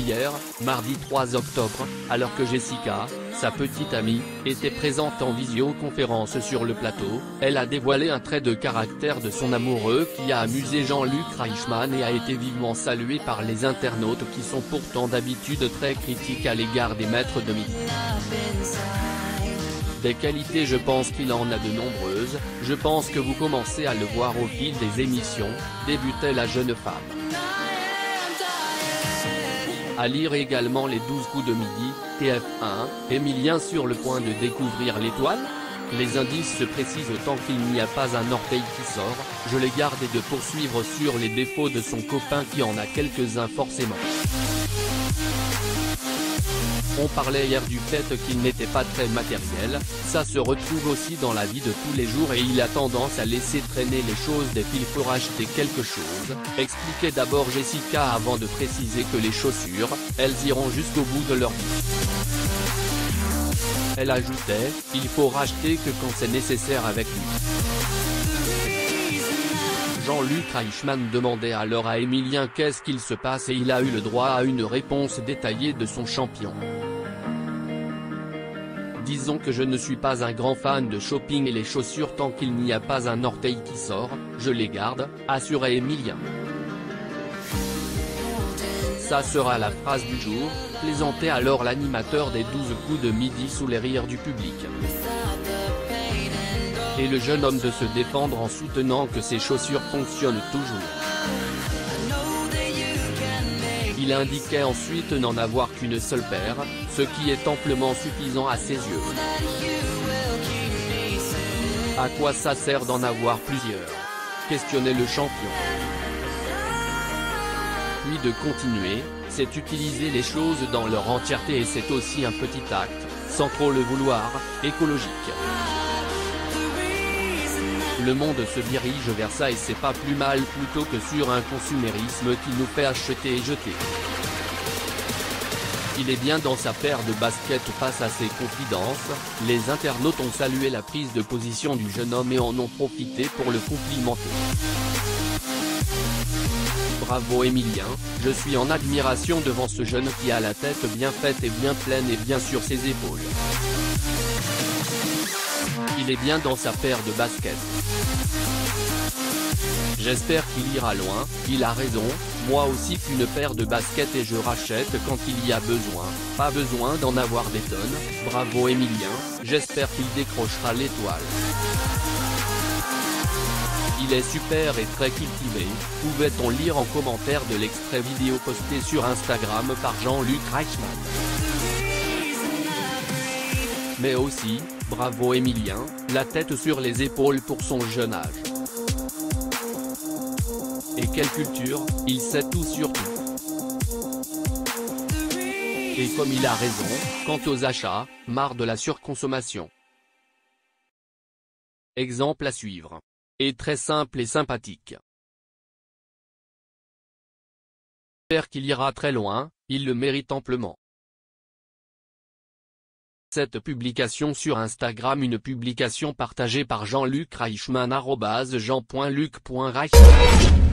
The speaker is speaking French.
hier, mardi 3 octobre, alors que Jessica, sa petite amie, était présente en visioconférence sur le plateau, elle a dévoilé un trait de caractère de son amoureux qui a amusé Jean-Luc Reichmann et a été vivement salué par les internautes qui sont pourtant d'habitude très critiques à l'égard des maîtres de midi. Des qualités, je pense qu'il en a de nombreuses, je pense que vous commencez à le voir au fil des émissions, débutait la jeune femme. À lire également les 12 coups de midi, TF1, Emilien sur le point de découvrir l'étoile? Les indices se précisent autant qu'il n'y a pas un orteil qui sort, je les garde et de poursuivre sur les défauts de son copain qui en a quelques-uns forcément. On parlait hier du fait qu'il n'était pas très matériel, ça se retrouve aussi dans la vie de tous les jours et il a tendance à laisser traîner les choses dès qu'il faut racheter quelque chose, expliquait d'abord Jessica avant de préciser que les chaussures, elles iront jusqu'au bout de leur vie. Elle ajoutait, il faut racheter que quand c'est nécessaire avec lui. Jean-Luc Reichmann demandait alors à Emilien qu'est-ce qu'il se passe et il a eu le droit à une réponse détaillée de son champion. Disons que je ne suis pas un grand fan de shopping et les chaussures tant qu'il n'y a pas un orteil qui sort, je les garde, assurait Emilien. Ça sera la phrase du jour, plaisantait alors l'animateur des 12 coups de midi sous les rires du public. Et le jeune homme de se défendre en soutenant que ses chaussures fonctionnent toujours. Il indiquait ensuite n'en avoir qu'une seule paire, ce qui est amplement suffisant à ses yeux. À quoi ça sert d'en avoir plusieurs? Questionnait le champion. Puis de continuer, c'est utiliser les choses dans leur entièreté et c'est aussi un petit acte, sans trop le vouloir, écologique. Le monde se dirige vers ça et c'est pas plus mal plutôt que sur un consumérisme qui nous fait acheter et jeter. Il est bien dans sa paire de baskets face à ses confidences, les internautes ont salué la prise de position du jeune homme et en ont profité pour le complimenter. Bravo Emilien, je suis en admiration devant ce jeune qui a la tête bien faite et bien pleine et bien sur ses épaules. Il est bien dans sa paire de baskets. J'espère qu'il ira loin, il a raison, moi aussi qu'une paire de baskets et je rachète quand il y a besoin, pas besoin d'en avoir des tonnes, bravo Emilien, j'espère qu'il décrochera l'étoile. Il est super et très cultivé, pouvait-on lire en commentaire de l'extrait vidéo posté sur Instagram par Jean-Luc Reichmann. Mais aussi, bravo Emilien, la tête sur les épaules pour son jeune âge. Et quelle culture, il sait tout sur tout. Et comme il a raison, quant aux achats, marre de la surconsommation. Exemple à suivre. Et très simple et sympathique. J'espère qu'il ira très loin, il le mérite amplement. Cette publication sur Instagram, une publication partagée par Jean-Luc Reichmann @jean.luc.reichmann.